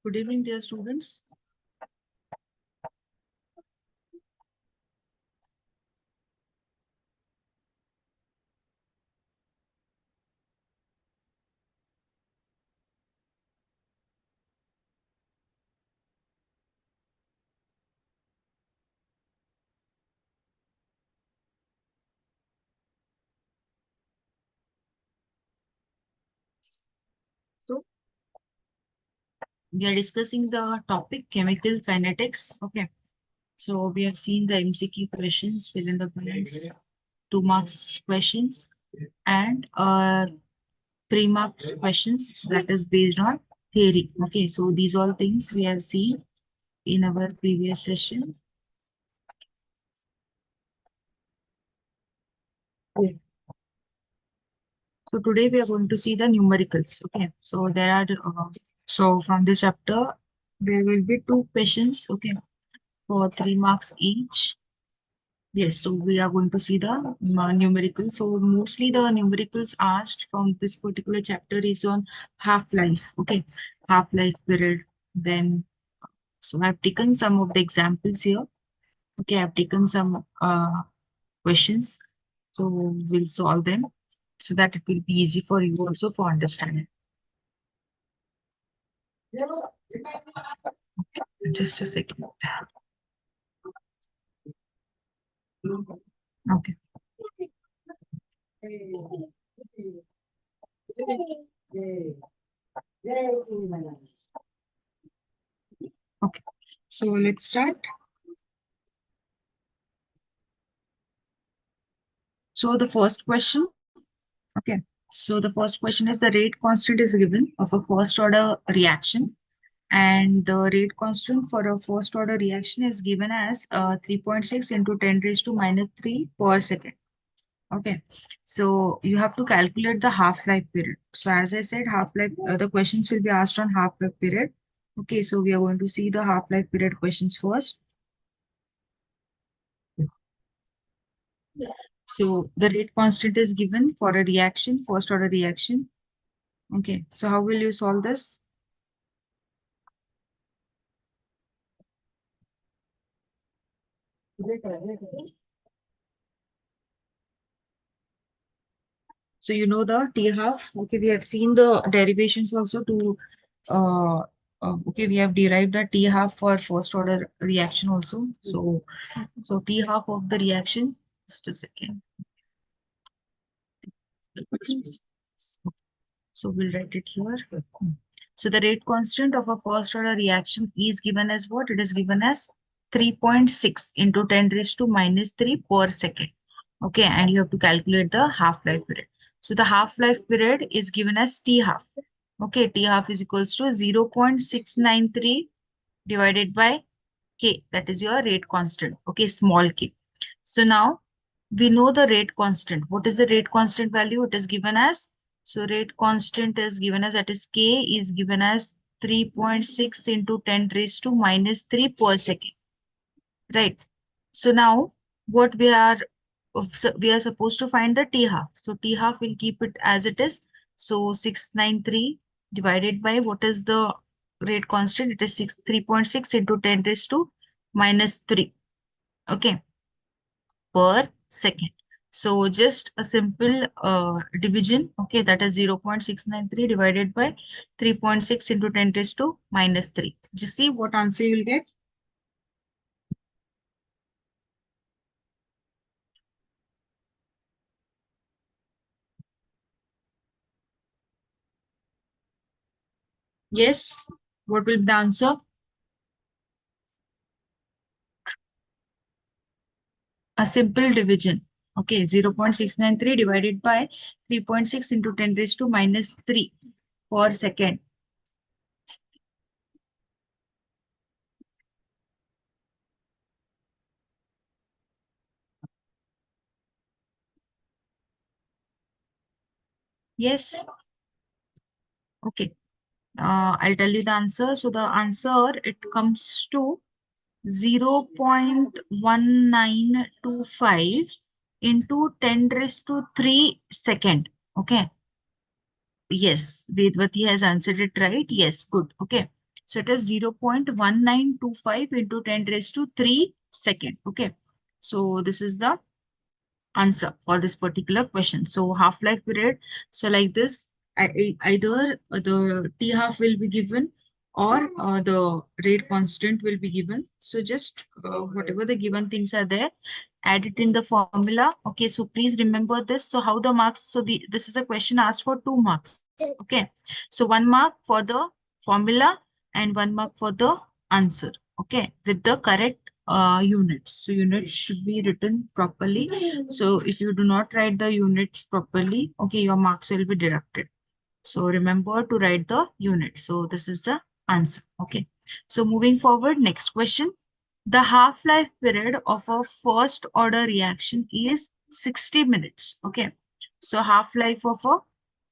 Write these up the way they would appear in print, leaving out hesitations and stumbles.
Good evening, dear students. So we are discussing the topic chemical kinetics. Okay. So we have seen the MCQ questions, fill in the blanks, 2 marks questions, and 3 marks questions that is based on theory. Okay. So these all things we have seen in our previous session. Okay. So today we are going to see the numericals. Okay. So there are so from this chapter there will be 2 questions. Okay, for 3 marks each. Yes, so we are going to see the numericals. So mostly the numericals asked from this particular chapter is on half-life. Okay, half-life period. Then, so I've taken some of the examples here. Okay, I've taken some questions. So we'll solve them so that it will be easy for you also for understanding. Just a second. Okay. Okay. So let's start. So the first question. Okay. So the first question is the rate constant is given of a first order reaction, and the rate constant for a first order reaction is given as 3.6 into 10 raised to minus 3 per second. Okay. So you have to calculate the half-life period. So as I said, half-life, the questions will be asked on half-life period. Okay. So we are going to see the half-life period questions first. So the rate constant is given for a reaction, first order reaction. Okay. So how will you solve this? So you know the T half. Okay, we have seen the derivations also to uh, okay, we have derived the T half for first order reaction also. So T half of the reaction, just a second. So we'll write it here. So the rate constant of a first order reaction is given as what? It is given as 3.6 into 10 raised to minus 3 per second. Okay, and you have to calculate the half-life period. So the half-life period is given as T half. Okay, T half is equals to 0.693 divided by K. That is your rate constant. Okay, small k. So now we know the rate constant. What is the rate constant value? It is given as, so rate constant is given as, that is K is given as 3.6 into 10 raised to minus 3 per second. Right. So now what we are supposed to find the T half. So T half will keep it as it is. So 693 divided by what is the rate constant? It is 3.6 into 10 raised to minus 3. Okay, per second. So just a simple division, okay, that is 0.693 divided by 3.6 into 10 raised to minus 3. Just see what answer you will get. Yes, what will be the answer? A simple division. Okay, 0.693 divided by 3.6 into 10 raised to minus 3 per second. Yes. Okay. I'll tell you the answer. So the answer, it comes to 0.1925 into 10 raised to 3 second. Okay. Yes, Vedvati has answered it right. Yes, good. Okay. So it is 0.1925 into 10 raised to 3 second. Okay. So this is the answer for this particular question. So half-life period. So like this, either the T half will be given or the rate constant will be given. So just whatever the given things are there, add it in the formula. Okay, so please remember this. So how the marks, so this is a question asked for 2 marks. Okay, so 1 mark for the formula and 1 mark for the answer. Okay, with the correct units. So units should be written properly. So if you do not write the units properly, okay, your marks will be deducted. So remember to write the unit. So this is the answer. Okay. So moving forward, next question. The half-life period of a first order reaction is 60 minutes. Okay. So half-life of a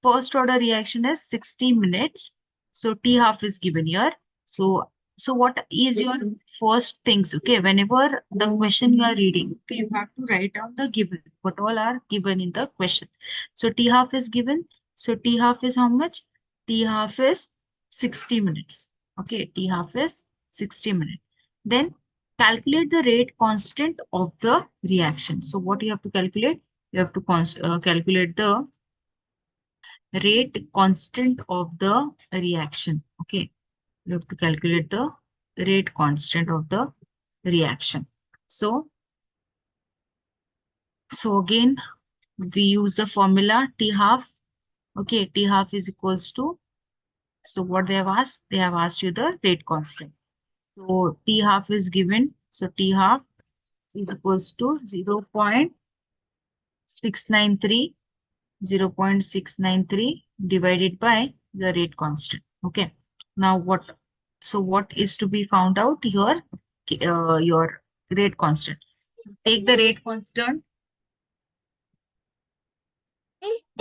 first order reaction is 60 minutes. So T half is given here. So what is your first things? Okay. Whenever the question you are reading, okay, you have to write down the given. What all are given in the question. So T half is given. So T half is how much? T half is 60 minutes. Okay, T half is 60 minutes. Then calculate the rate constant of the reaction. So what you have to calculate? You have to calculate the rate constant of the reaction. Okay, you have to calculate the rate constant of the reaction. So again, we use the formula T half. Okay, T half is equals to, so what they have asked? They have asked you the rate constant. So T half is given. So T half is equals to 0.693, 0.693 divided by the rate constant. Okay. Now what? So what is to be found out here? Your rate constant. So take the rate constant.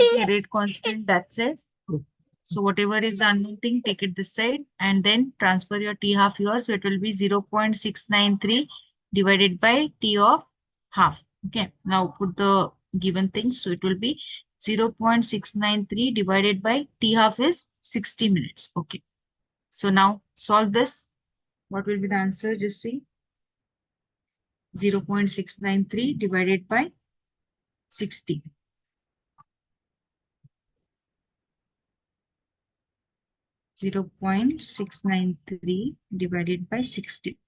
Okay, rate constant. That's it. So whatever is the unknown thing, take it this side and then transfer your T half here. So it will be 0.693 divided by T of half. Okay. Now put the given things. So it will be 0.693 divided by T half is 60 minutes. Okay. So now solve this. What will be the answer? Just see. 0.693 divided by 60. 0.693 divided by 60.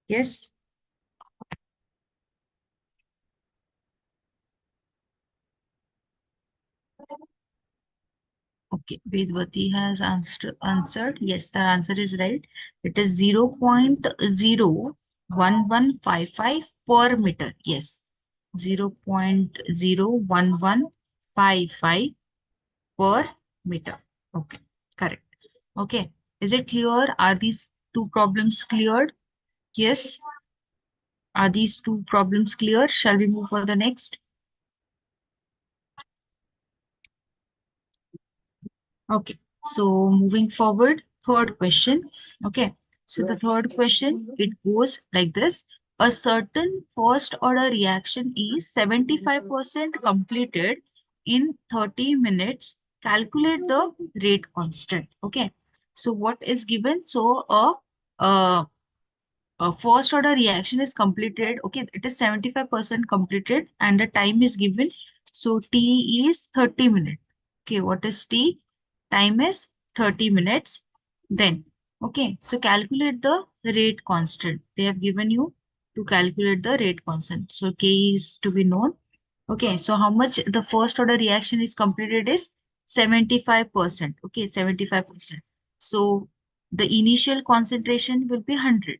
Yes. Okay, Vedvati has answered. Yes, the answer is right. It is 0.01155 per meter. Yes, 0.01155 per meter. Okay, correct. Okay, is it clear? Are these two problems cleared? Yes. Are these two problems clear? Shall we move for the next? Okay, so moving forward, third question. Okay, so the third question, it goes like this. A certain first order reaction is 75% completed in 30 minutes. Calculate the rate constant. Okay, so what is given? So a first order reaction is completed. Okay, it is 75% completed and the time is given. So T is 30 minutes. Okay, what is T? Time is 30 minutes. Then, okay, so calculate the rate constant. They have given you to calculate the rate constant. So K is to be known. Okay, so how much the first order reaction is completed is 75%. Okay, 75%. So the initial concentration will be 100.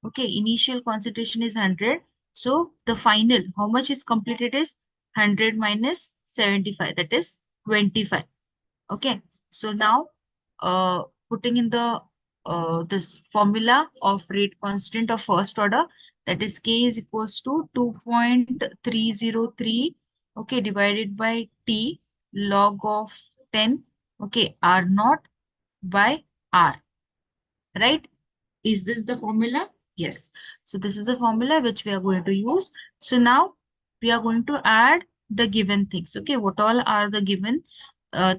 Okay, initial concentration is 100. So the final, how much is completed is 100 minus 75, that is 25. Okay, so now putting in the this formula of rate constant of first order, that is K is equals to 2.303, okay, divided by T log of 10, okay, R naught by R, right? Is this the formula? Yes. So this is the formula which we are going to use. So now we are going to add the given things. Okay, what all are the given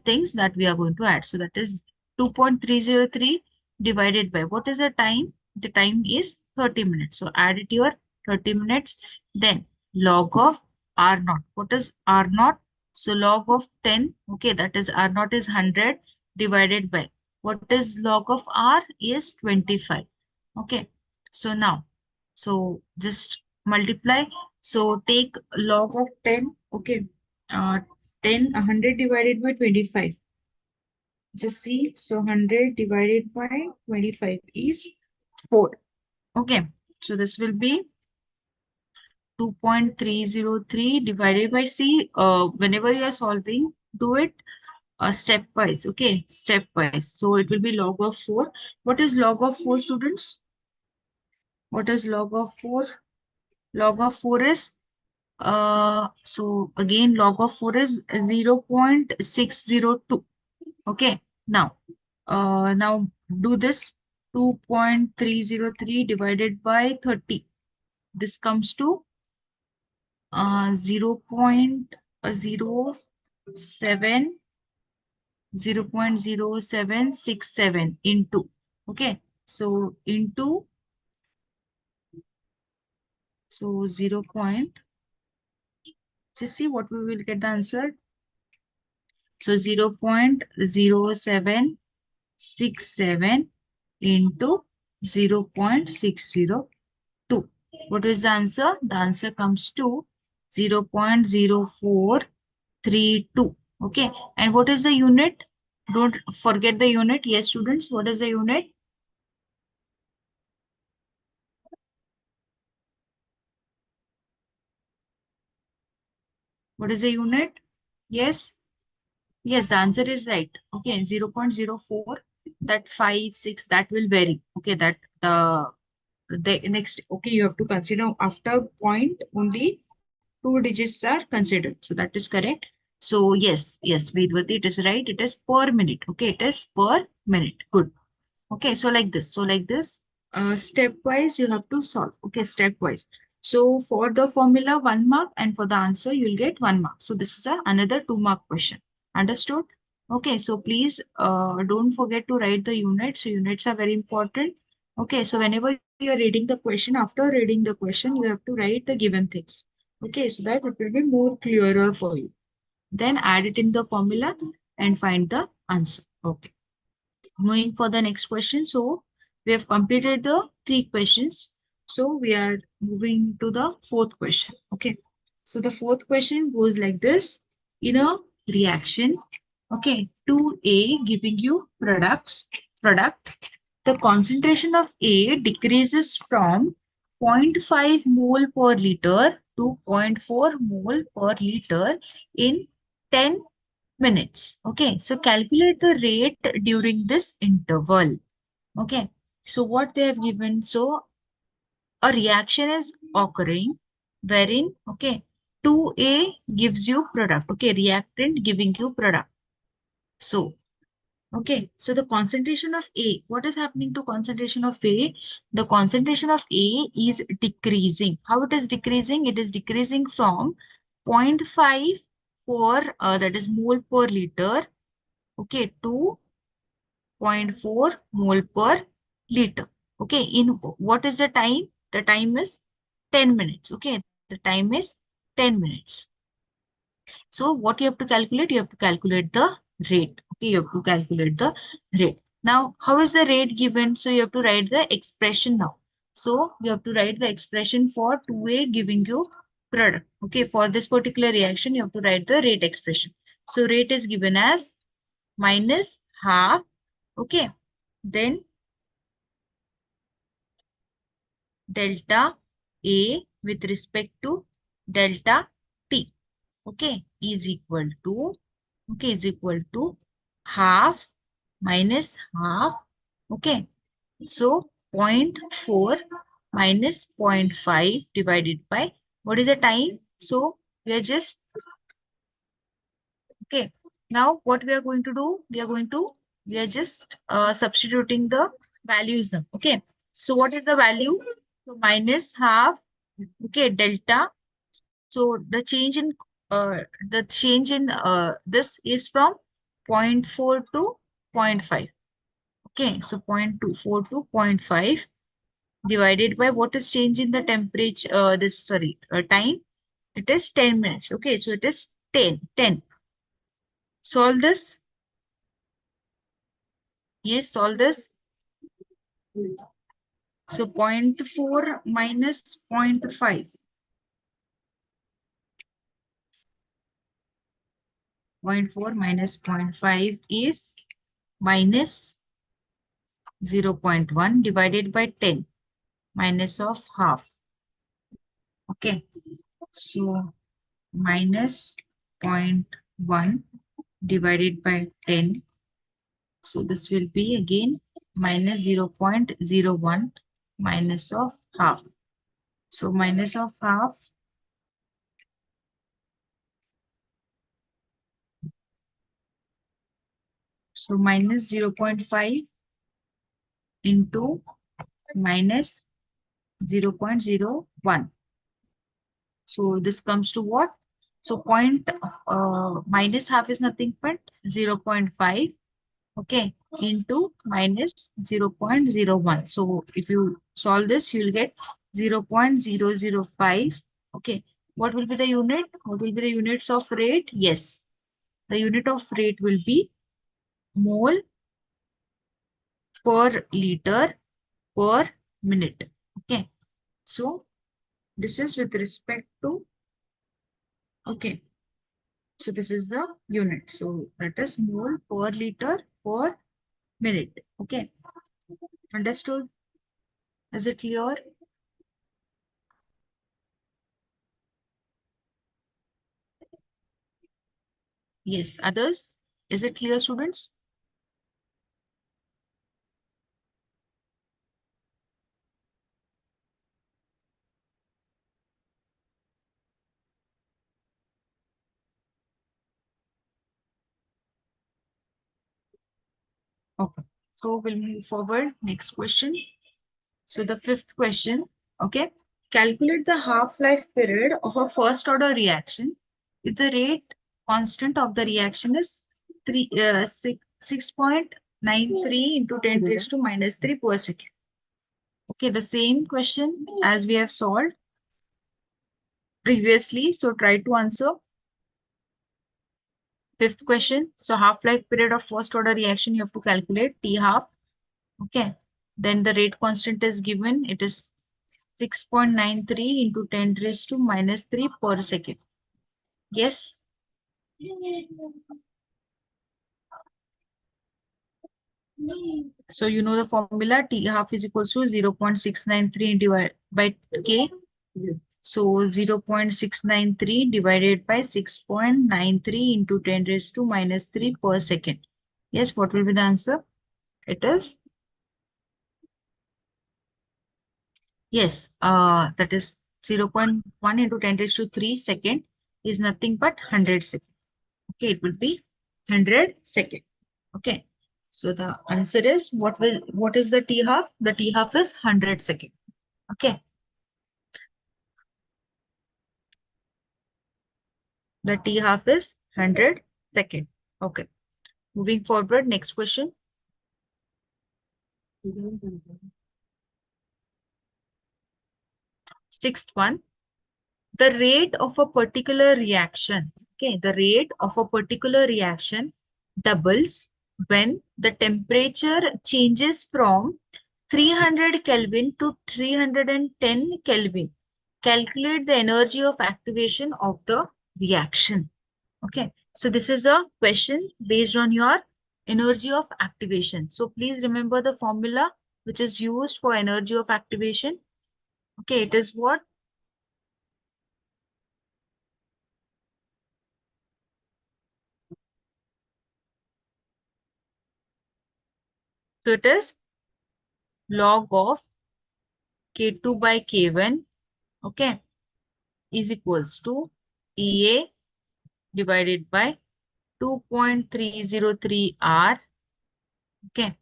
things that we are going to add? So that is 2.303 divided by, what is the time? The time is 30 minutes. So add it your 30 minutes. Then log of R naught. What is R naught? So log of 10, okay, that is R naught is 100 divided by, what is log of R is 25. Okay, so now, so just multiply. So take log of 10, okay, 10, 100 divided by 25. Just see, so 100 divided by 25 is 4. Okay, so this will be 2.303 divided by C. Whenever you are solving, do it stepwise. Okay, stepwise. So it will be log of 4. What is log of 4, students? What is log of 4? Log of 4 is, so again, log of 4 is 0.602. Okay, now do this. 2.303 divided by 30. This comes to 0.07 0.0767 into, okay, so into, so 0 point, just see what we will get the answer. So 0.0767 into 0.602. What is the answer? The answer comes to 0.0432. Okay. And what is the unit? Don't forget the unit. Yes, students, what is the unit? What is the unit? Yes. Yes, the answer is right. Okay, 0.04, that 5, 6, that will vary. Okay, that the next, okay, you have to consider after point only 2 digits are considered. So that is correct. So yes, Vedvati, it is right. It is per minute. Okay, it is per minute. Good. Okay, so like this. So like this, stepwise you have to solve. Okay, stepwise. So for the formula, 1 mark, and for the answer, you'll get 1 mark. So this is another 2 mark question. Understood? Okay, so please don't forget to write the units. So units are very important. Okay, so whenever you are reading the question, after reading the question, you have to write the given things. Okay, so that it will be more clearer for you. Then add it in the formula and find the answer. Okay. Moving for the next question. So we have completed the 3 questions. So we are moving to the 4th question. Okay. So the 4th question goes like this. In a reaction, okay, 2A giving you product, the concentration of A decreases from zero point 0.5 mole per liter to zero point 0.4 mole per liter in 10 minutes. Okay, so calculate the rate during this interval. Okay, so what they have given, so a reaction is occurring wherein, okay, 2A gives you product, okay, reactant giving you product. So, okay, so the concentration of A, what is happening to concentration of A? The concentration of A is decreasing. How it is decreasing? It is decreasing from 0.5 per, that is mole per liter, okay, to zero point 0.4 mole per liter. Okay, in what is the time? The time is 10 minutes. Okay, the time is 10 minutes. So what you have to calculate? You have to calculate the rate. Okay, you have to calculate the rate. Now, how is the rate given? So you have to write the expression now. So you have to write the expression for 2A giving you product. Okay, for this particular reaction, you have to write the rate expression. So rate is given as minus half. Okay, then delta A with respect to delta T. Okay, is equal to, okay, is equal to half minus half. Okay, so zero point 0.4 minus 0.5 divided by, what is the time? So we are just, okay, now what we are going to do? We are just substituting the values now. Okay, so what is the value? So minus half, okay, delta. So the change in this is from 0.4 to 0.5. Okay, so 0.24 to 0.5 divided by what is change in the temperature, time. It is 10 minutes. Okay, so it is 10. Solve this. Yes, solve this. So 0.4 minus 0.5. 0.4 minus 0.5 is minus 0.1 divided by 10, minus of half. Okay, so minus 0.1 divided by 10. So this will be again minus 0.01 minus of half. So minus of half. So minus 0.5 into minus 0.01. So this comes to what? So minus half is nothing but 0.5. Okay, into minus 0.01. So if you solve this, you will get 0.005. Okay, what will be the unit? What will be the units of rate? Yes, the unit of rate will be mole per liter per minute. Okay, so this is with respect to, okay, so this is the unit. So that is mole per liter per minute. Okay, understood? Is it clear? Yes, others? Is it clear, students? Okay, so we'll move forward. Next question. So the fifth question, okay. Calculate the half-life period of a first order reaction if the rate constant of the reaction is 6.93 into 10 raised to minus 3 per second. Okay, the same question as we have solved previously. So try to answer. Fifth question. So half-life period of first order reaction, you have to calculate T half. Okay. Then the rate constant is given. It is 6.93 into 10 raised to minus 3 per second. Yes. So you know the formula T half is equals to 0.693 divided by K. So 0.693 divided by 6.93 into 10 raised to minus 3 per second. Yes, what will be the answer? It is, yes, that is 0.1 into 10 raised to 3 second is nothing but 100 second. Okay, it will be 100 second. Okay, so the answer is what is the T half? The T half is 100 second. Okay, the T half is 100 second. Okay, moving forward, next question. Sixth one, the rate of a particular reaction. Okay, the rate of a particular reaction doubles when the temperature changes from 300 Kelvin to 310 Kelvin. Calculate the energy of activation of the reaction. Okay, so this is a question based on your energy of activation. So please remember the formula which is used for energy of activation. Okay, it is what? So it is log of K2 by K1, okay, is equals to EA divided by 2.303 R, okay,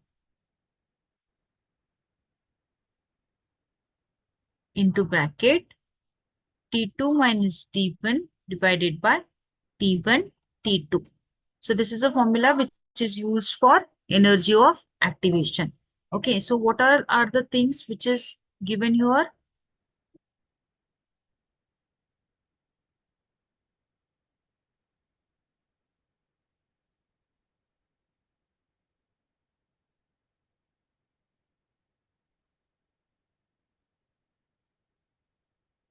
into bracket T2 minus T1 divided by T1, T2. So this is a formula which is used for energy of activation. Okay, so what are the things which is given here?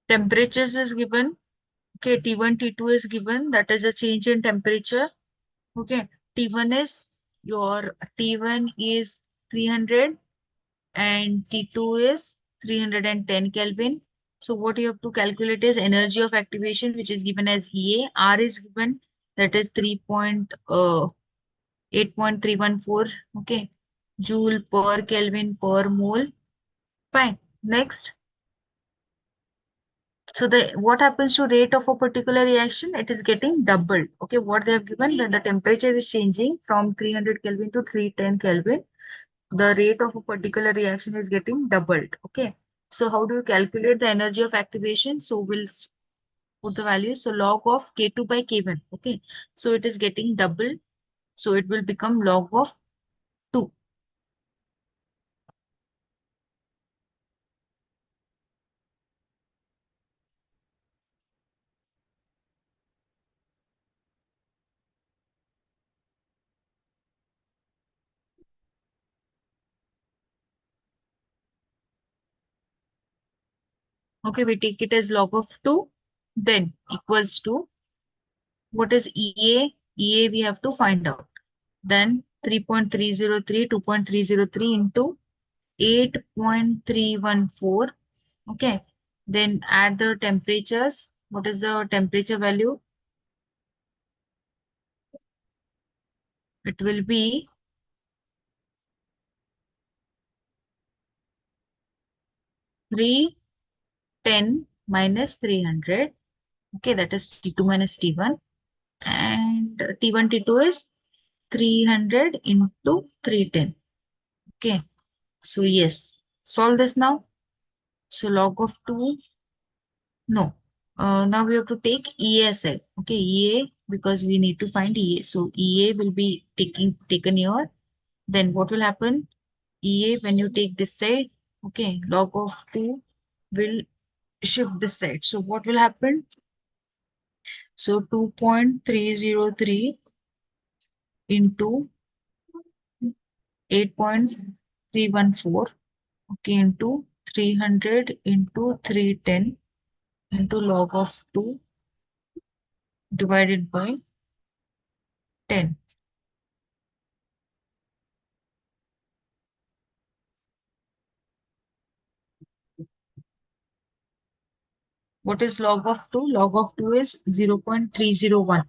Temperatures is given. Okay, T1, T2 is given. That is a change in temperature. Okay, T1 is your T1 is 300 and T2 is 310 Kelvin. So what you have to calculate is energy of activation, which is given as EA. R is given, that is 8.314. Okay, joule per Kelvin per mole. Fine. Next. So the what happens to rate of a particular reaction? It is getting doubled. Okay, what they have given, when the temperature is changing from 300 Kelvin to 310 Kelvin, the rate of a particular reaction is getting doubled. Okay, so how do you calculate the energy of activation? So we'll put the values. So log of K2 by K1. Okay, so it is getting doubled. So it will become log of 2. Okay, we take it as log of 2, then equals to what is EA? EA we have to find out. Then 3.303, 2.303 into 8.314. Okay. Then add the temperatures. What is the temperature value? It will be 310 minus 300. Okay, that is T2 minus T1. And T1, T2 is 300 into 310. Okay. So yes, solve this now. So log of 2, no. Now we have to take EA aside. Okay, EA, because we need to find EA. So EA will be taken here. Then what will happen? EA, when you take this side, okay, log of 2 will shift this side. So what will happen? So 2.303 into 8.314, okay, into 300 into 310 into log of 2 divided by 10. What is log of 2? Log of 2 is 0.301.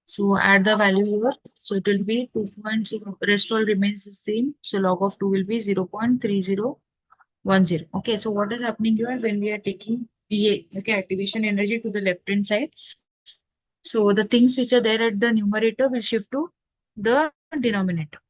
So add the value here. So it will be 2.0. Rest all remains the same. So log of 2 will be 0.3010. Okay, so what is happening here when we are taking EA, okay, activation energy to the left hand side? So the things which are there at the numerator will shift to the denominator.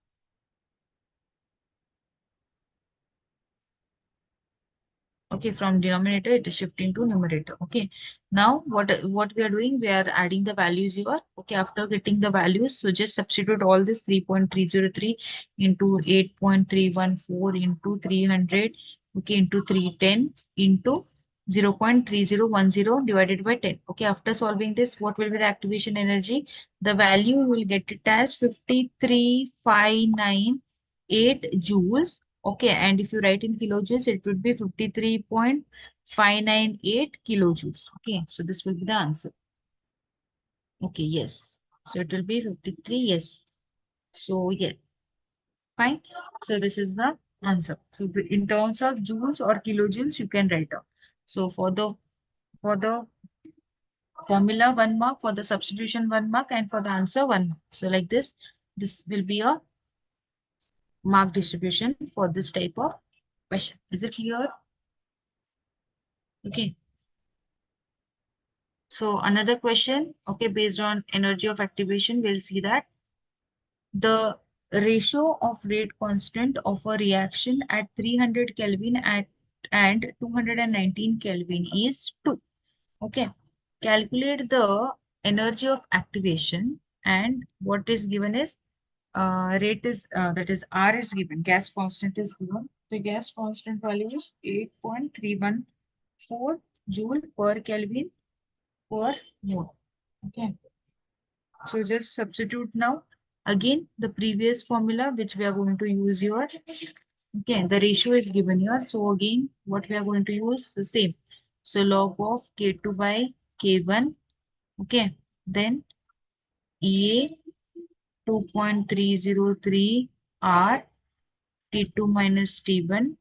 Okay, from denominator it is shifting to numerator. Okay, now what we are doing, we are adding the values here. Okay, after getting the values, so just substitute all this 3.303 into 8.314 into 300, okay, into 310 into 0.3010 divided by 10. Okay, after solving this, what will be the activation energy? The value you will get it as 53,598 joules. Okay, and if you write in kilojoules, it would be 53.598 kilojoules. Okay, so this will be the answer. Okay, yes. So it will be 53, yes. So yeah, fine. So this is the answer. So in terms of joules or kilojoules, you can write out. So for the formula 1 mark, for the substitution 1 mark, and for the answer 1 mark. So like this will be a mark distribution for this type of question. Is it clear? Okay. So another question, okay, based on energy of activation, we'll see that the ratio of rate constant of a reaction at 300 Kelvin and 219 Kelvin is 2. Okay, calculate the energy of activation, and what is given is rate is that is R is given, gas constant is given. The gas constant value is 8.314 joule per Kelvin per mole. Okay, so just substitute now. Again, the previous formula which we are going to use here. Okay, the ratio is given here. So again, what we are going to use the same. So log of K2 by K1. Okay, then EA 2.303 R T2 minus T1,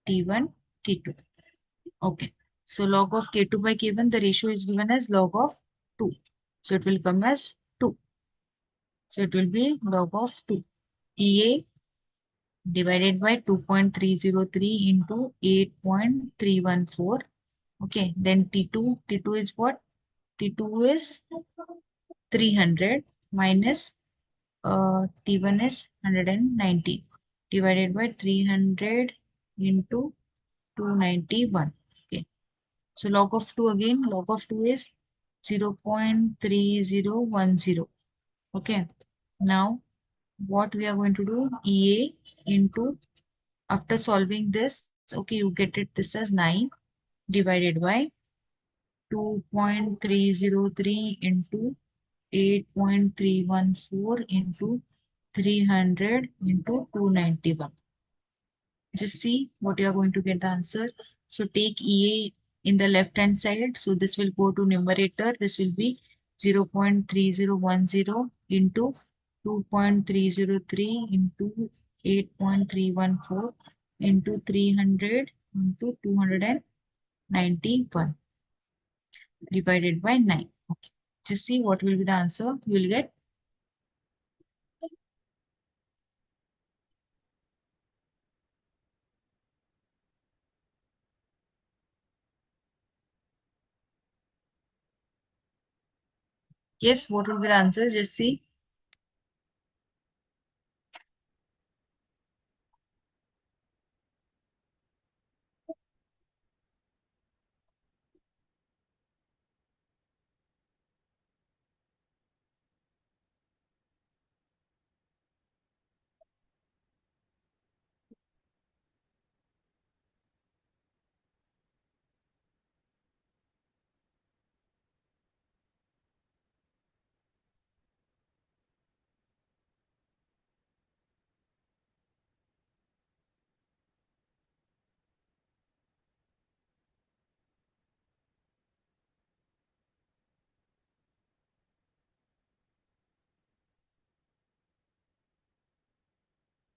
T1, T2. Okay. So log of K2 by K1, the ratio is given as log of 2. So it will come as 2. So it will be log of 2. EA divided by 2.303 into 8.314. Okay. Then T2, T2 is what? T2 is 300 minus T1 is 190 divided by 300 into 291. Okay. So log of 2 again, log of 2 is 0.3010. Okay. Now what we are going to do, EA into, after solving this, okay, you get it this as 9 divided by 2.303 into 8.314 into 300 into 291. Just see what you are going to get the answer. So take EA in the left hand side. So this will go to numerator. This will be 0.3010 into 2.303 into 8.314 into 300 into 291 divided by 9. Okay. Just see what will be the answer. You will get. Yes, what will be the answer? Just see.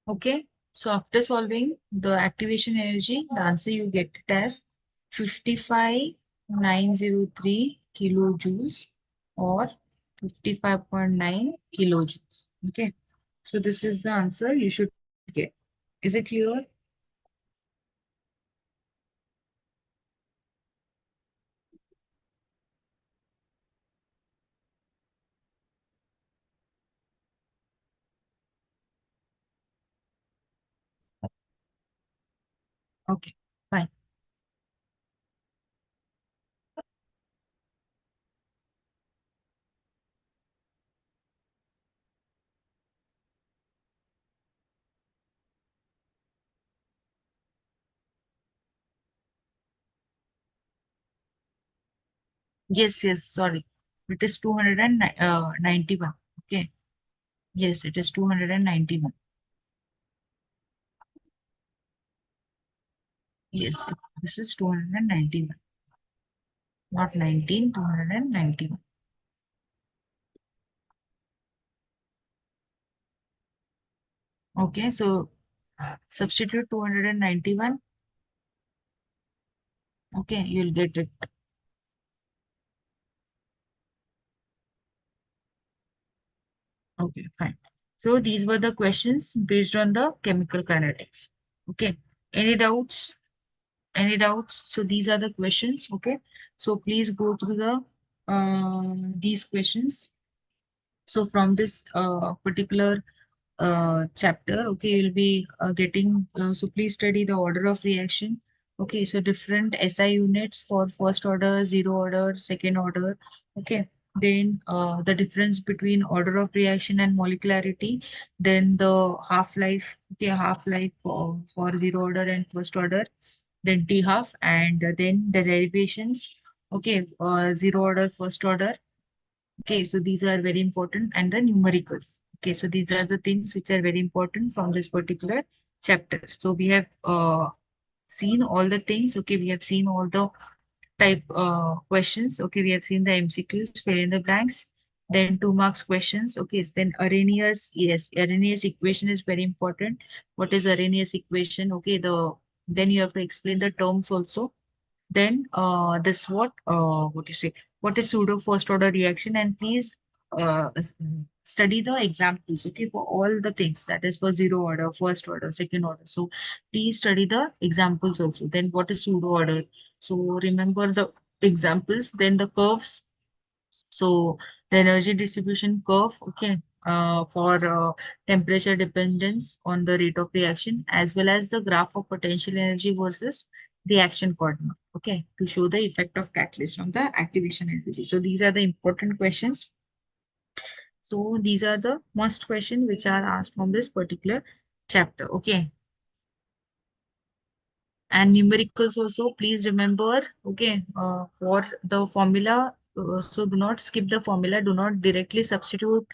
Okay, so after solving the activation energy, the answer you get it as 55,903 kilojoules or 55.9 kilojoules. Okay, so this is the answer you should get. Is it clear? Okay, fine. Yes, yes, sorry. It is 291. Okay, yes, it is 291. Yes, this is 291, not 19, 291. Okay, so substitute 291. Okay, you'll get it. Okay, fine. So these were the questions based on the chemical kinetics. Okay, any doubts? Any doubts? So these are the questions. Okay, so please go through the these questions. So from this particular chapter, okay, you'll be getting, so please study the order of reaction. Okay, so different SI units for first order, zero order, second order. Okay, then the difference between order of reaction and molecularity, then the half-life, okay, half-life for zero order and first order, then T half, and then the derivations, okay, zero order, first order. Okay, so these are very important, and the numericals. Okay, so these are the things which are very important from this particular chapter. So we have seen all the things. Okay, we have seen all the type questions. Okay, we have seen the MCQs, fill in the blanks, then 2 marks questions. Okay, so then Arrhenius, yes, Arrhenius equation is very important. What is Arrhenius equation? Okay, then you have to explain the terms also. Then this what you say, what is pseudo first order reaction, and please study the examples, okay, for all the things, that is for zero order, first order, second order. So please study the examples also. Then what is pseudo order? So remember the examples, then the curves. So the energy distribution curve, okay, for temperature dependence on the rate of reaction, as well as the graph of potential energy versus reaction coordinate, okay, to show the effect of catalyst on the activation energy. So these are the important questions. So these are the must question which are asked from this particular chapter, okay. And numericals also, please remember, okay, for the formula, so do not skip the formula, do not directly substitute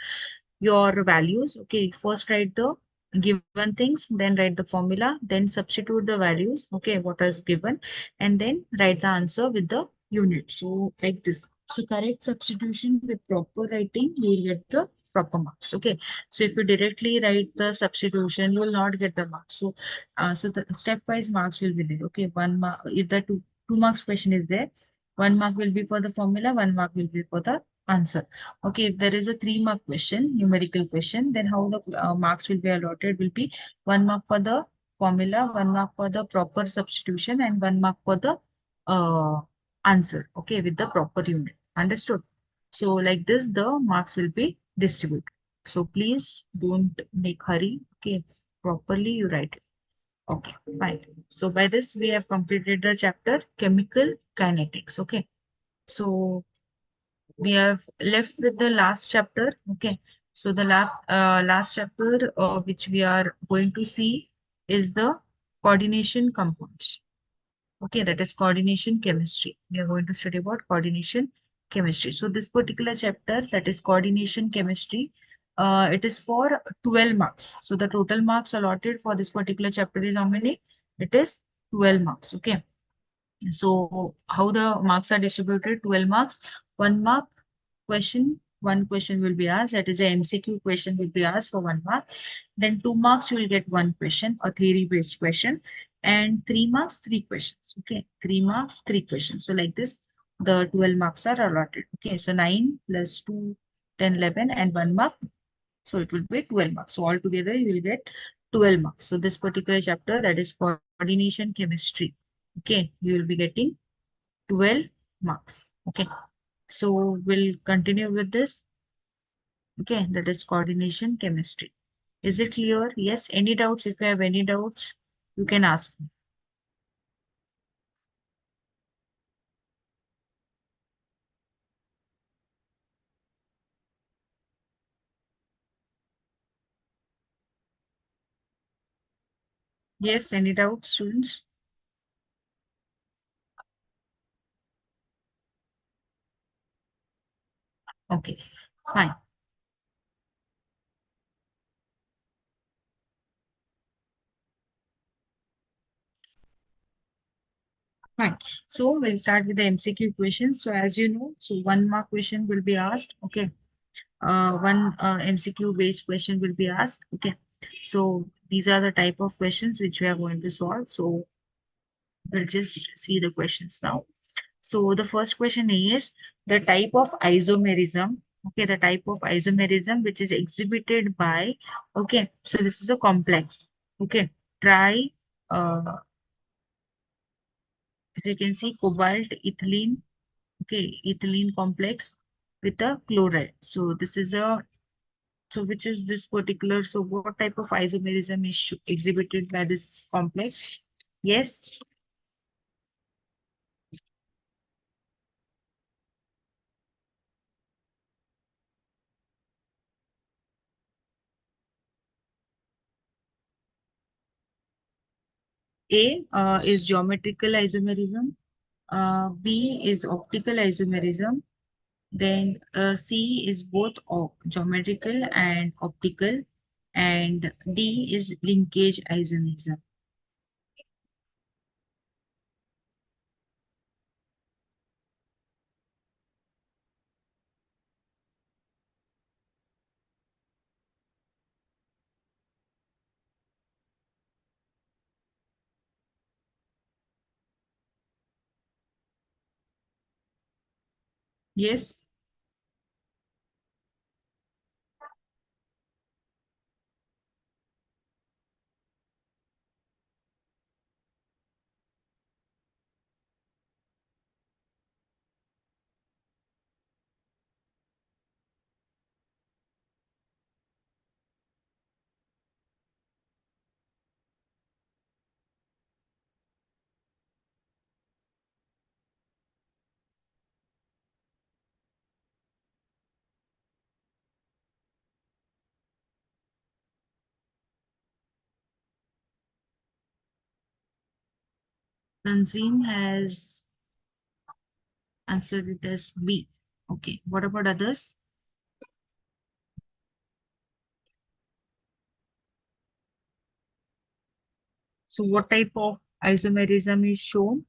your values. Okay, first write the given things, then write the formula, then substitute the values, okay, what is given, and then write the answer with the unit. So like this. So correct substitution with proper writing, you will get the proper marks. Okay. So if you directly write the substitution, you will not get the marks. So so the stepwise marks will be there. Okay, 1 mark. If the two marks question is there, 1 mark will be for the formula, 1 mark will be for the answer. Okay, if there is a 3 mark question, numerical question, then how the marks will be allotted will be 1 mark for the formula, 1 mark for the proper substitution, and 1 mark for the uh, answer. Okay, with the proper unit. Understood? So like this, the marks will be distributed. So please don't make hurry. Okay, properly you write it. Okay, fine. So by this, we have completed the chapter chemical kinetics. Okay, so we have left with the last chapter. Okay, so the last chapter which we are going to see is the coordination compounds. Okay, that is coordination chemistry. We are going to study about coordination chemistry. So this particular chapter, that is coordination chemistry, it is for 12 marks. So the total marks allotted for this particular chapter is how many? It is 12 marks. Okay. So how the marks are distributed? 12 marks, 1 mark question, one question will be asked. That is a MCQ question will be asked for 1 mark. Then 2 marks you will get one question, a theory-based question, and 3 marks, 3 questions. Okay, 3 marks, 3 questions. So like this, the 12 marks are allotted. Okay, so 9 plus 2, 10, 11, and 1 mark. So it will be 12 marks. So altogether you will get 12 marks. So this particular chapter, that is coordination chemistry. Okay, you will be getting 12 marks. Okay, so we'll continue with this. Okay, that is coordination chemistry. Is it clear? Yes. Any doubts? If you have any doubts, you can ask me. Yes, any doubts, students? Okay, fine, fine. So we'll start with the MCQ questions. So as you know, so 1 mark question will be asked. Okay, one MCQ based question will be asked. Okay, so these are the type of questions which we are going to solve. So we'll just see the questions now. So the first question is the type of isomerism. Okay, the type of isomerism which is exhibited by, okay, so this is a complex. Okay, try, if you can see cobalt ethylene, okay, ethylene complex with a chloride. So this is a, so which is this particular, so what type of isomerism is exhibited by this complex? Yes, A is geometrical isomerism, B is optical isomerism, then C is both geometrical and optical, and D is linkage isomerism. Yes, Tanzim has answered it as B. Okay, what about others? So what type of isomerism is shown?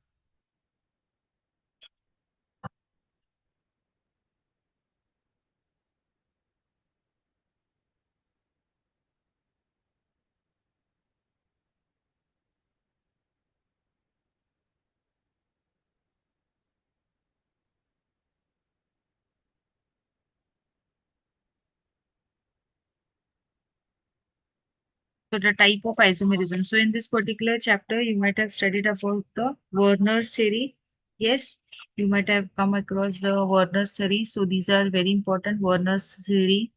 So the type of isomerism. So in this particular chapter, you might have studied about the Werner's theory. Yes, you might have come across the Werner's theory. So these are very important. Werner's theory,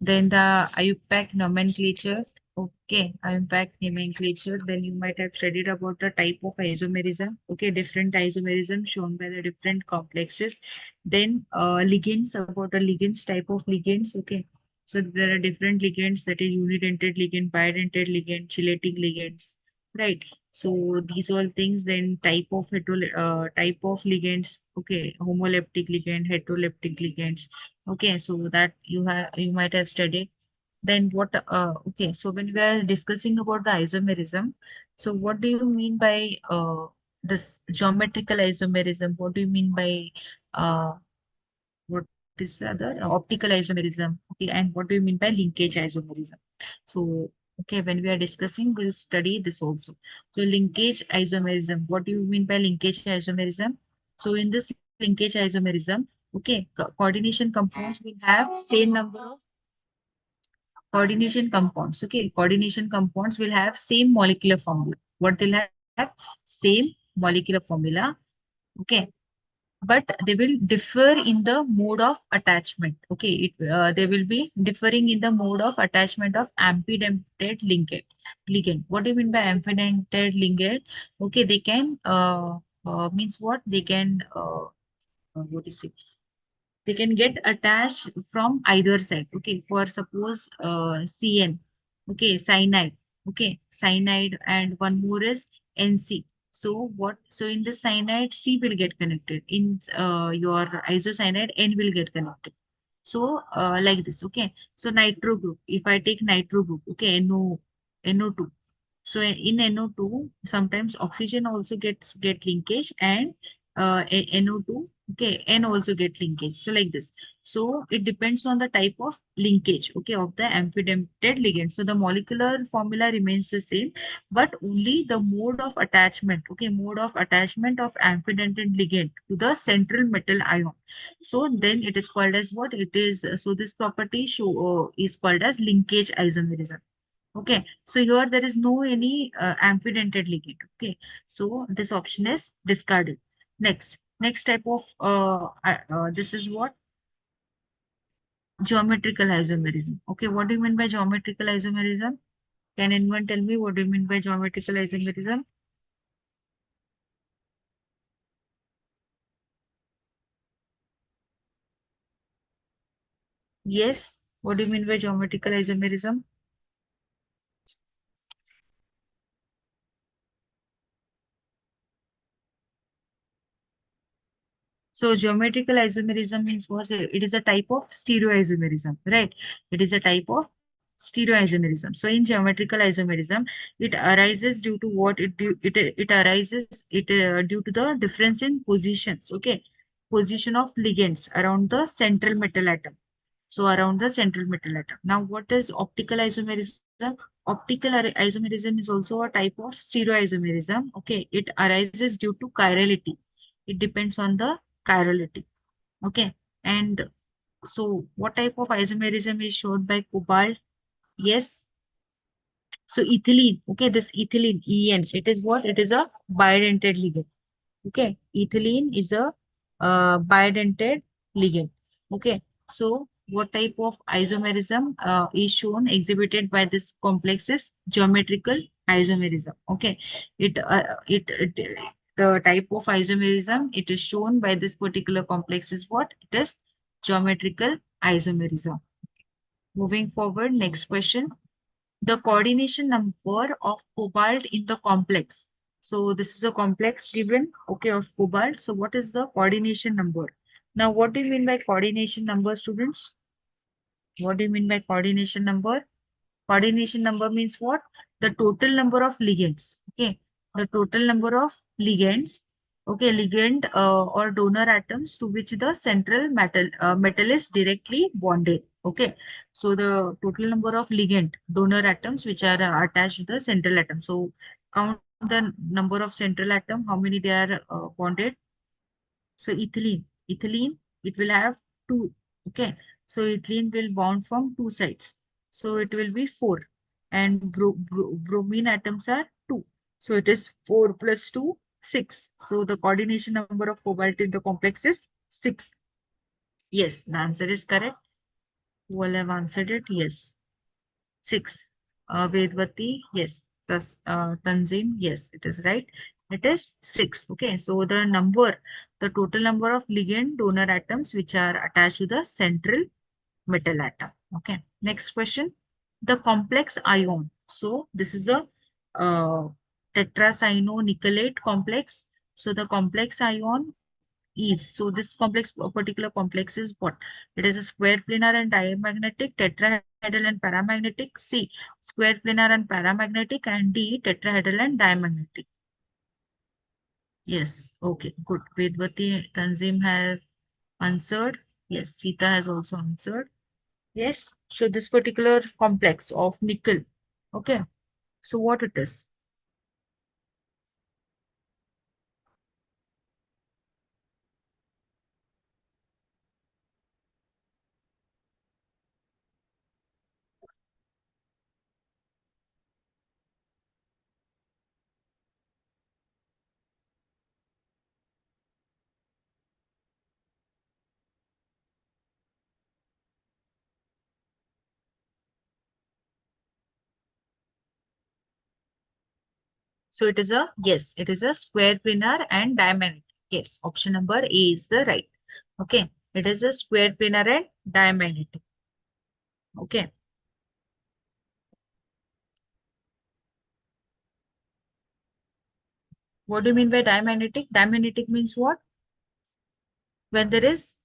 then the IUPAC nomenclature. Okay, IUPAC nomenclature. Then you might have studied about the type of isomerism. Okay, different isomerism shown by the different complexes. Then ligands, about the ligands, type of ligands. Okay, so there are different ligands, that is unidentate ligand, bidentate ligand, chelating ligands, right? So these all things. Then type of ligands. Okay, homoleptic ligand, heteroleptic ligands. Okay, so that you might have studied. Then what? Okay, so when we are discussing about the isomerism, so what do you mean by this geometrical isomerism? What do you mean by uh, what is the other optical isomerism? Okay, and what do you mean by linkage isomerism? So okay, when we are discussing, we'll study this also. So linkage isomerism. What do you mean by linkage isomerism? So in this linkage isomerism, okay, coordination compounds will have same number of coordination compounds. Okay, coordination compounds will have same molecular formula. What they'll have? Same molecular formula. Okay, but they will differ in the mode of attachment. Okay, they will be differing in the mode of attachment of ampidentate ligand. What do you mean by ampidentate ligand? Okay, they can means what? They can what is it? They can get attached from either side. Okay, for suppose CN, okay, cyanide, okay, cyanide, and one more is NC. So what? So in the cyanide, C will get connected. In your isocyanide, N will get connected. So like this. Okay. So nitro group. If I take nitro group, okay, NO2. So in NO2, sometimes oxygen also get linkage, and NO2, okay, N also get linkage. So like this. So it depends on the type of linkage, okay, of the amphidentate ligand. So the molecular formula remains the same, but only the mode of attachment, okay, mode of attachment of amphidentate ligand to the central metal ion. So then it is called as what? It is so this property is called as linkage isomerism. Okay, so here there is no any amphidentate ligand. Okay, so this option is discarded. Next type of this is what? Geometrical isomerism. Okay, what do you mean by geometrical isomerism? Can anyone tell me what do you mean by geometrical isomerism? Yes. What do you mean by geometrical isomerism? So geometrical isomerism means what? It is a type of stereoisomerism, right? It is a type of stereoisomerism. So in geometrical isomerism, it arises due to what it arises due to the difference in positions. Okay, position of ligands around the central metal atom. So around the central metal atom. Now, what is optical isomerism? Isomerism is also a type of stereoisomerism. Okay, it arises due to chirality. It depends on the chirality. Okay, and so what type of isomerism is shown by cobalt? Yes. So ethylene. Okay, this ethylene, EN. It is what? It is a bidentate ligand. Okay, ethylene is a bidentate ligand. Okay, so what type of isomerism is shown exhibited by this complex is geometrical isomerism. Okay, it the type of isomerism it is shown by this particular complex is what? It is geometrical isomerism. Moving forward, next question, the coordination number of cobalt in the complex. So this is a complex given, okay, of cobalt. So what is the coordination number? Now, what do you mean by coordination number, students? What do you mean by coordination number? Coordination number means what? The total number of ligands. Okay, the total number of ligands. Okay, ligand or donor atoms to which the central metal is directly bonded. Okay, so the total number of ligand donor atoms which are attached to the central atom. So count the number of central atom, how many they are bonded. So ethylene, it will have two. Okay. So ethylene will bond from two sides. So it will be four. And bromine atoms are two. So it is 4 plus 2, 6. So the coordination number of cobalt in the complex is 6. Yes, the answer is correct. Who will have answered it? Yes. 6. Vedvati, yes. Tanzim, yes, it is right. It is 6. Okay, so the total number of ligand donor atoms which are attached to the central metal atom. Okay, next question. The complex ion. So this is a uh, tetracyanonickelate complex. So the complex ion is, so this particular complex is what? It is a square planar and diamagnetic, tetrahedral and paramagnetic. C, square planar and paramagnetic, and D, tetrahedral and diamagnetic. Yes, okay, good. Vedvati, Tanzim have answered. Yes, Sita has also answered. Yes, so this particular complex of nickel. Okay, so what it is? So it is a, yes, it is a square planar and diamagnetic. Yes, option number A is the right. Okay, it is a square planar and diamagnetic. Okay, what do you mean by diamagnetic? Diamagnetic means what? When there is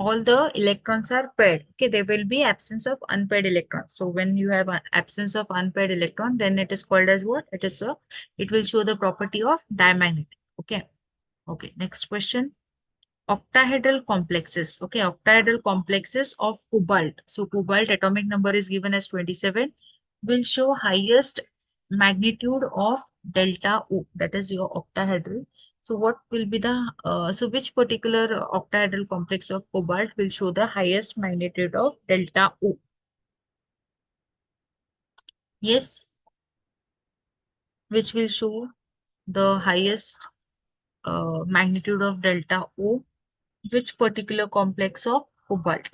all the electrons are paired. Okay, there will be absence of unpaired electrons. So when you have an absence of unpaired electron, then it is called as what? It is a, it will show the property of diamagnetic. Okay. Okay. Next question. Octahedral complexes. Okay, octahedral complexes of cobalt. So cobalt atomic number is given as 27, will show highest magnitude of delta O. That is your octahedral. So what will be the, so which particular octahedral complex of cobalt will show the highest magnitude of delta O? Yes, which will show the highest magnitude of delta O? Which particular complex of cobalt?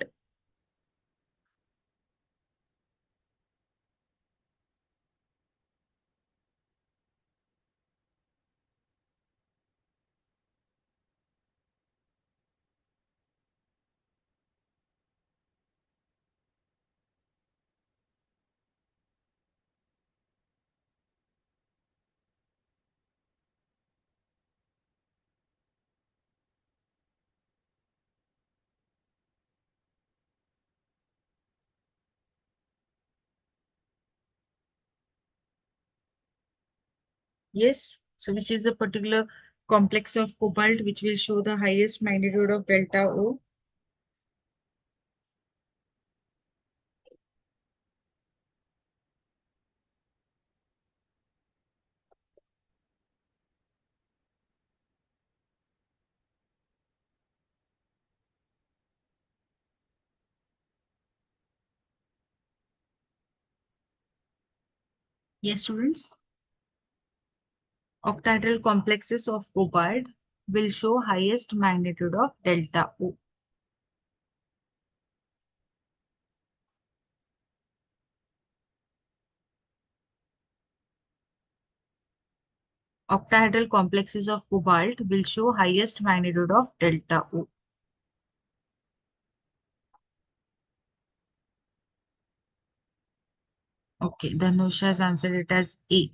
Yes. So which is a particular complex of cobalt which will show the highest magnitude of delta O? Yes, students. Octahedral complexes of cobalt will show highest magnitude of delta O. Octahedral complexes of cobalt will show highest magnitude of delta O. Okay, Dhanusha has answered it as A.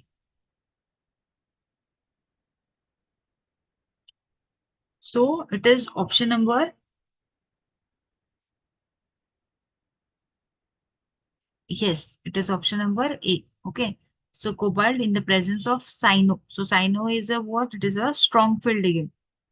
So it is option number, yes, it is option number A. Okay. So cobalt in the presence of cyano. So cyano is a what? It is a strong field ligand.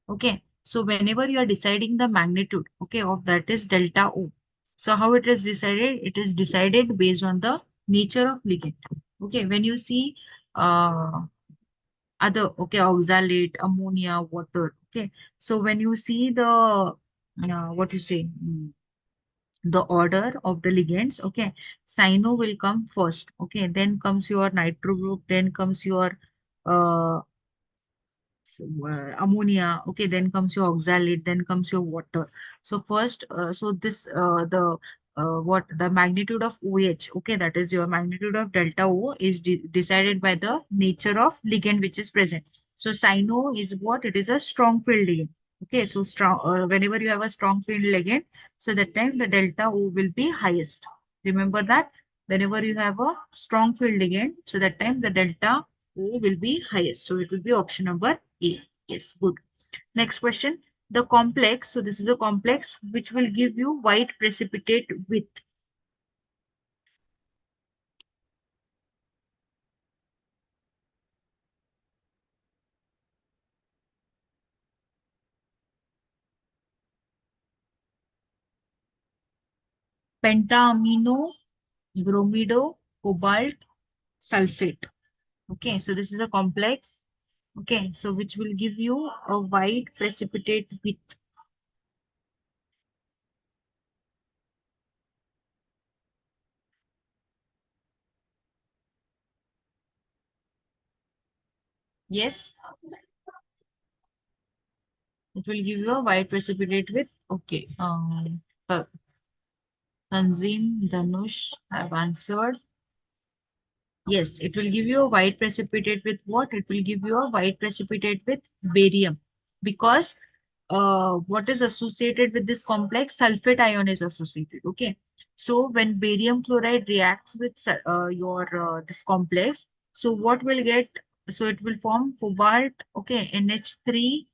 Okay. So whenever you are deciding the magnitude, okay, of that is delta O. So how it is decided? It is decided based on the nature of ligand. Okay. When you see other, okay, oxalate, ammonia, water. Okay. So when you see the what you say, the order of the ligands, okay, cyano will come first, okay, then comes your nitro group, then comes your uh, ammonia, okay, then comes your oxalate, then comes your water. So first, so this the what the magnitude of OH, okay, that is your magnitude of delta O is decided by the nature of ligand which is present. So cyano is what? It is a strong field ligand. Okay, so strong whenever you have a strong field ligand, so that time the delta O will be highest. Remember that whenever you have a strong field ligand, so that time the delta O will be highest. So it will be option number A. Yes, good. Next question. The complex, so this is a complex which will give you white precipitate with pentaamino, bromido, cobalt, sulfate. Okay, so this is a complex. Okay, so which will give you a white precipitate with. Yes, it will give you a white precipitate with. Okay, Tanzim, Dhanush have answered. Yes, it will give you a white precipitate with what? It will give you a white precipitate with barium because what is associated with this complex? Sulfate ion is associated. Okay. So when barium chloride reacts with your this complex, so what will get? So it will form cobalt, okay, NH3,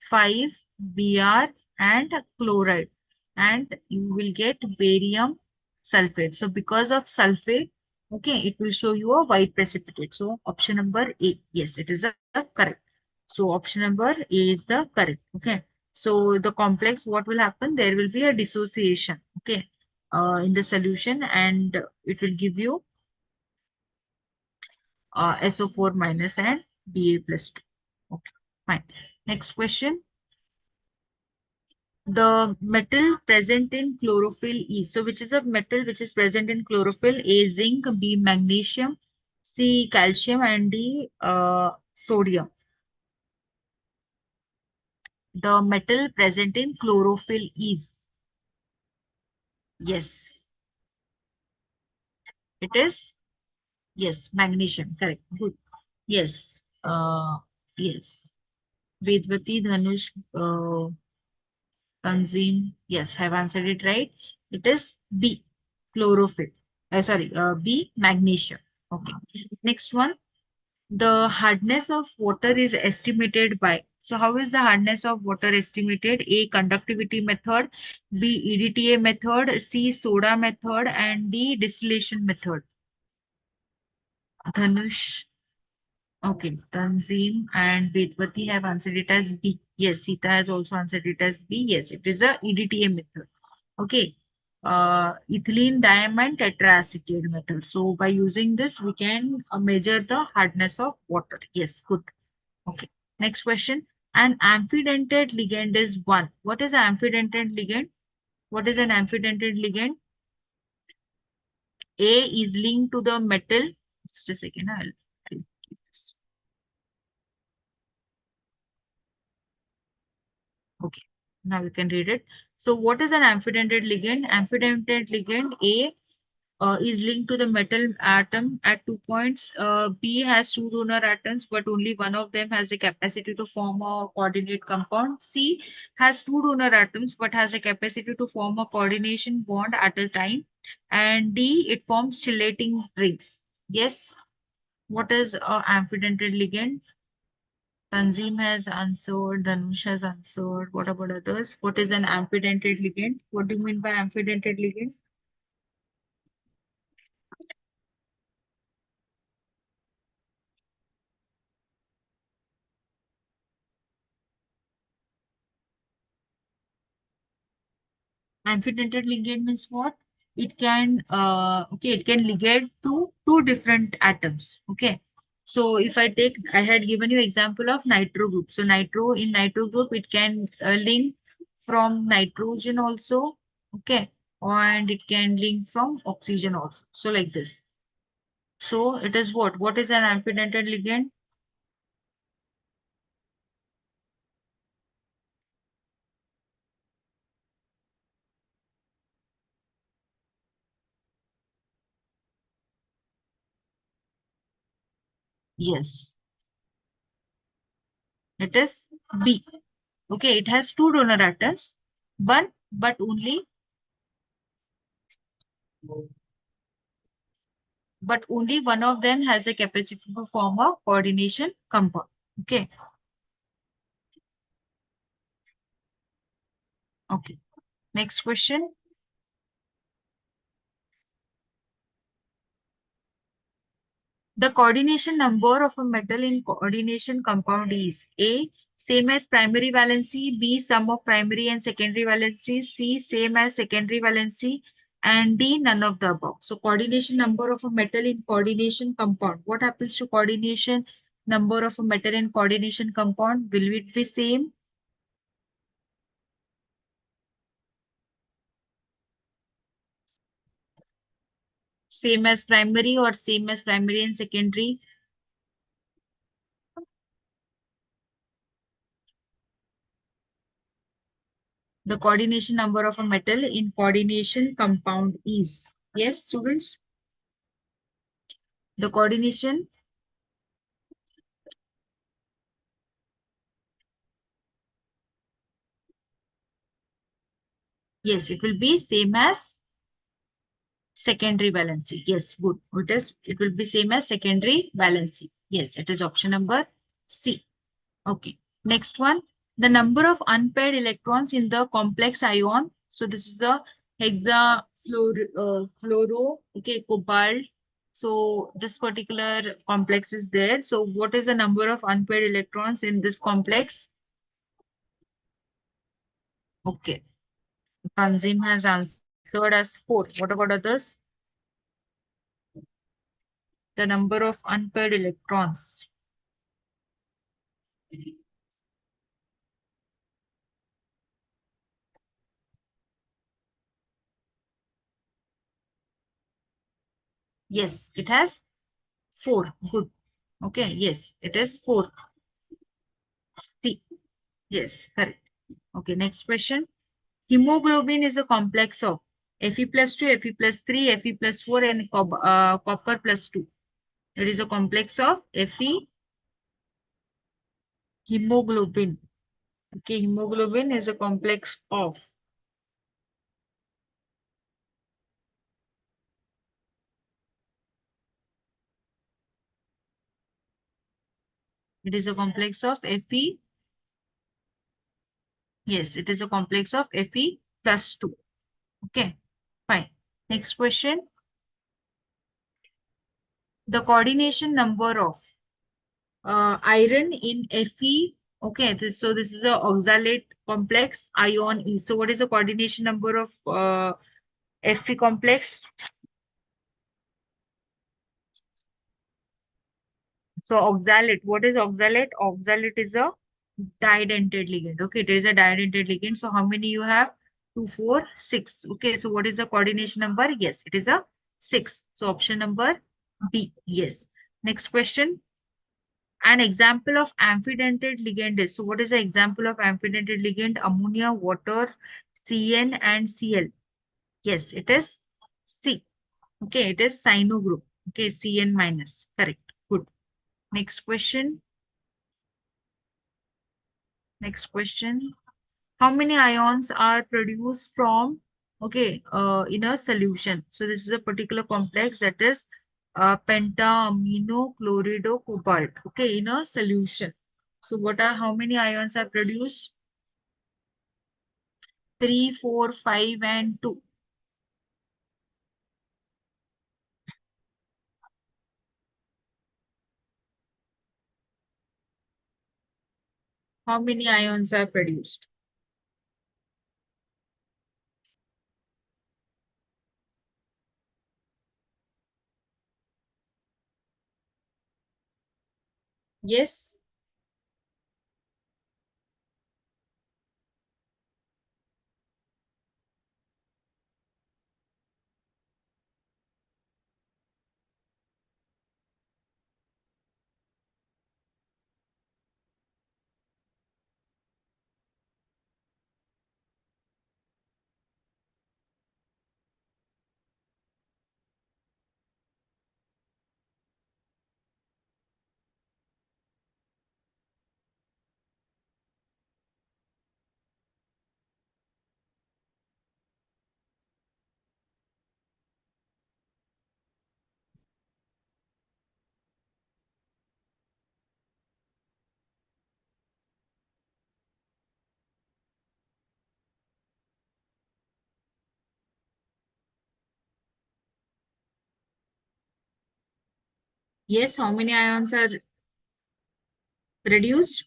5, Br, and chloride. And you will get barium sulfate. So because of sulfate, okay, it will show you a white precipitate. So option number A, yes, it is a correct. So option number A is the correct. Okay. So the complex, what will happen? There will be a dissociation, okay, in the solution, and it will give you SO4 minus and Ba plus 2. Okay, fine. Next question. The metal present in chlorophyll is. So which is a metal which is present in chlorophyll? A, zinc, B, magnesium, C, calcium, and D, sodium. The metal present in chlorophyll is. Yes, it is. Yes, magnesium. Correct. Good. Yes. Yes. Vedvati, Dhanush, Tanzim. Yes, have answered it right. It is B, chlorophyll. Sorry, B, magnesium. Okay. Next one. The hardness of water is estimated by. So how is the hardness of water estimated? A, conductivity method, B, EDTA method, C, soda method, and D, distillation method. Dhanush. Okay, Tanzim and Vedvati have answered it as B. Yes, Sita has also answered it as B. Yes, it is a EDTA method. Okay. Ethylene diamine tetraacetate method. So by using this, we can measure the hardness of water. Yes, good. Okay. Next question. An amphidentate ligand is one. What is an amphidentate ligand? What is an amphidentate ligand? A is linked to the metal. Just a second. I'll keep this. Okay. Now you can read it. So what is an amphidentate ligand? Amphidentate ligand A is linked to the metal atom at 2 points. B has two donor atoms, but only one of them has the capacity to form a coordinate compound. C has two donor atoms, but has a capacity to form a coordination bond at a time. And D, it forms chelating rings. Yes. What is a amphidentate ligand? Tanzim has answered, Dhanush has answered. What about others? What is an amphidentate ligand? What do you mean by amphidentate ligand? Amphidentate ligand means what? It can it can ligate to two different atoms. Okay. So if I had given you example of nitro group. So nitro group, it can link from nitrogen also. Okay. And it can link from oxygen also. So like this. So it is what? What is an amphidentate ligand? Yes, it is B. Okay, it has two donor atoms, but only one of them has a capacity to form a coordination compound. Okay, okay. Next question. The coordination number of a metal in coordination compound is A, same as primary valency, B, sum of primary and secondary valency, C, same as secondary valency, and D, none of the above. So coordination number of a metal in coordination compound. What happens to coordination number of a metal in coordination compound? Will it be same? Same as primary or same as primary and secondary? The coordination number of a metal in coordination compound is. Yes, students? The coordination, yes, it will be same as secondary valency. Yes, good. It will be same as secondary valency. Yes, it is option number C. Okay. Next one, the number of unpaired electrons in the complex ion. So this is a fluoro, okay, cobalt. So this particular complex is there. So what is the number of unpaired electrons in this complex? Okay. Tanzim has answered as 4. What about others? The number of unpaired electrons. Yes, it has 4. Good. Okay. Yes, it is 4. C. Yes, correct. Okay. Next question. Hemoglobin is a complex of Fe plus 2, Fe plus 3, Fe plus 4, and copper plus 2. It is a complex of Fe hemoglobin. Okay, hemoglobin is a complex of. It is a complex of Fe. Yes, it is a complex of Fe plus 2. Okay, fine. Next question. The coordination number of iron in Fe. Okay, this is a oxalate complex ion E. So what is the coordination number of Fe complex? So oxalate, what is oxalate? Oxalate is a didentate ligand. Okay, it is a didentate ligand. So how many you have? 2, 4, 6. Okay, so what is the coordination number? Yes, it is a 6. So option number B. Yes. Next question. An example of amphidentate ligand is. So what is the example of amphidentate ligand? Ammonia, water, CN and Cl. Yes, it is C. Okay, it is cyano group. Okay, CN minus. Correct. Good. Next question. Next question. How many ions are produced from, okay, in a solution? So this is a particular complex that is pentaamino chlorido cobalt. Okay, in a solution. So how many ions are produced? 3, 4, 5, and 2. How many ions are produced? Yes. Yes, how many ions are produced?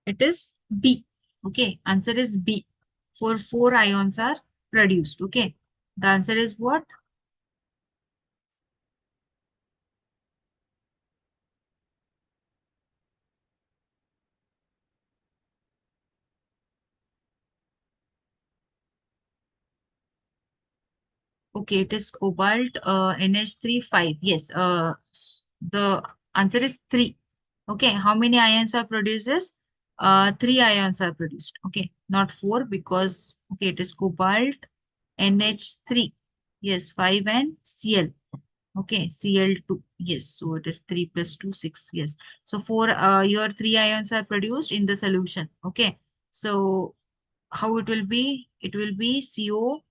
It is B. Okay, answer is B. For 4 ions are produced. Okay, the answer is what? Okay, it is cobalt NH3 5. Yes, the answer is 3. Okay, how many ions are produced? 3 ions are produced. Okay, not 4 because okay, it is cobalt NH3. Yes, 5 and Cl. Okay, Cl2. Yes, so it is 3 plus 2, 6. Yes. So your 3 ions are produced in the solution. Okay. So how it will be? It will be CO.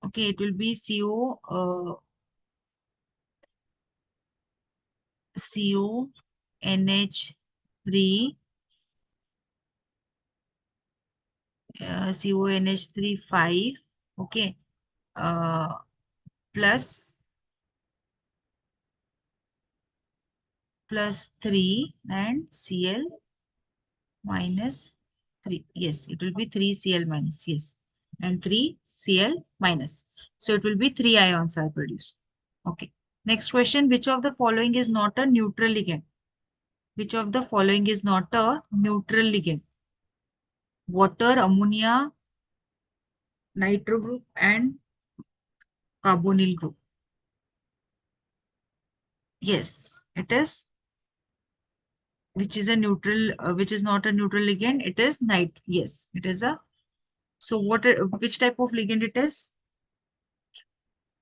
Okay, it will be CO NH3 CONH3 5. Okay. Uh, plus 3 and Cl minus 3. Yes, it will be 3 Cl minus. Yes. And 3 Cl minus. So it will be 3 ions are produced. Okay. Next question. Which of the following is not a neutral ligand? Which of the following is not a neutral ligand? Water, ammonia, nitro group, and carbonyl group. Yes, it is. Which is a neutral, which is not a neutral ligand? It is nit. Yes, it is a. So which type of ligand it is?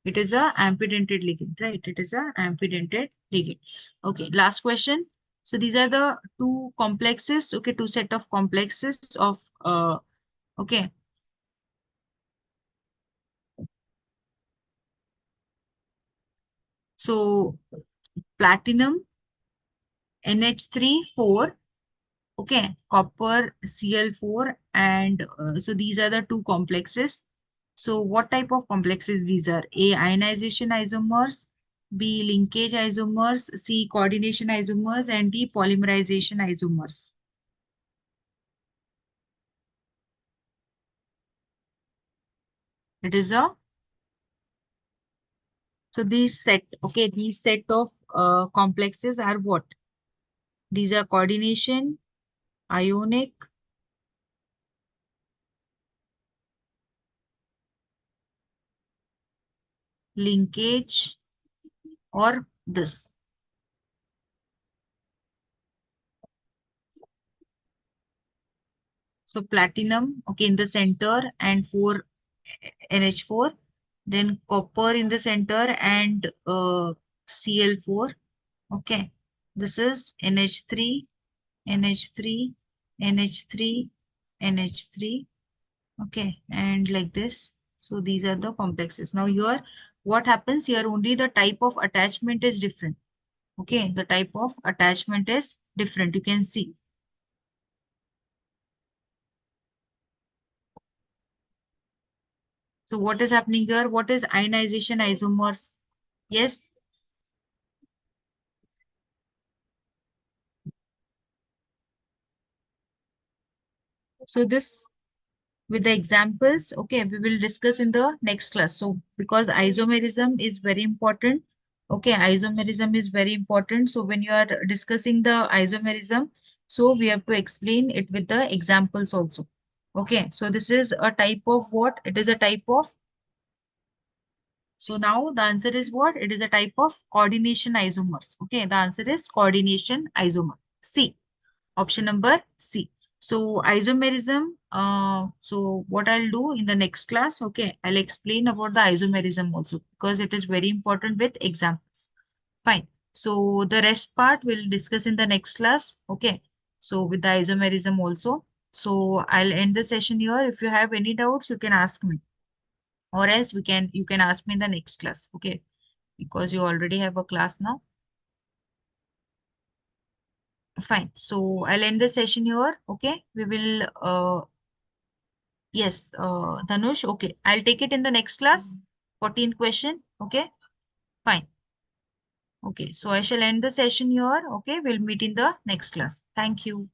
It is a amphidentate ligand, right? It is a amphidentate ligand. Okay, last question. So these are the two complexes, okay, two set of complexes of, okay. So platinum, NH3, 4, Okay, copper, Cl4, and so these are the two complexes. So what type of complexes these are? A, ionization isomers, B, linkage isomers, C, coordination isomers, and D, polymerization isomers. It is a, so these set, okay, these set of complexes are what? These are coordination, ionic, linkage, or this. So platinum, okay, in the center and 4 NH4, then copper in the center and Cl4. Okay, this is NH3, NH3, NH3, NH3. Okay, and like this. So these are the complexes. Now here, what happens here? Only the type of attachment is different. Okay, the type of attachment is different. You can see. So what is happening here? What is ionization isomers? Yes. So this with the examples, okay, we will discuss in the next class. So because isomerism is very important, okay, isomerism is very important. So when you are discussing the isomerism, so we have to explain it with the examples also. Okay, so this is a type of what? It is a type of, so now the answer is what? It is a type of coordination isomers. Okay, the answer is coordination isomer. C. Option number C. So isomerism, so what I'll do in the next class, okay, I'll explain about the isomerism also because it is very important with examples. Fine. So the rest part we'll discuss in the next class. Okay. So with the isomerism also. So I'll end the session here. If you have any doubts, you can ask me, or else you can ask me in the next class. Okay. Because you already have a class now. Fine. So I'll end the session here. Okay. We will yes, Dhanush, okay. I'll take it in the next class. 14th question. Okay, fine. Okay, so I shall end the session here. Okay, we'll meet in the next class. Thank you.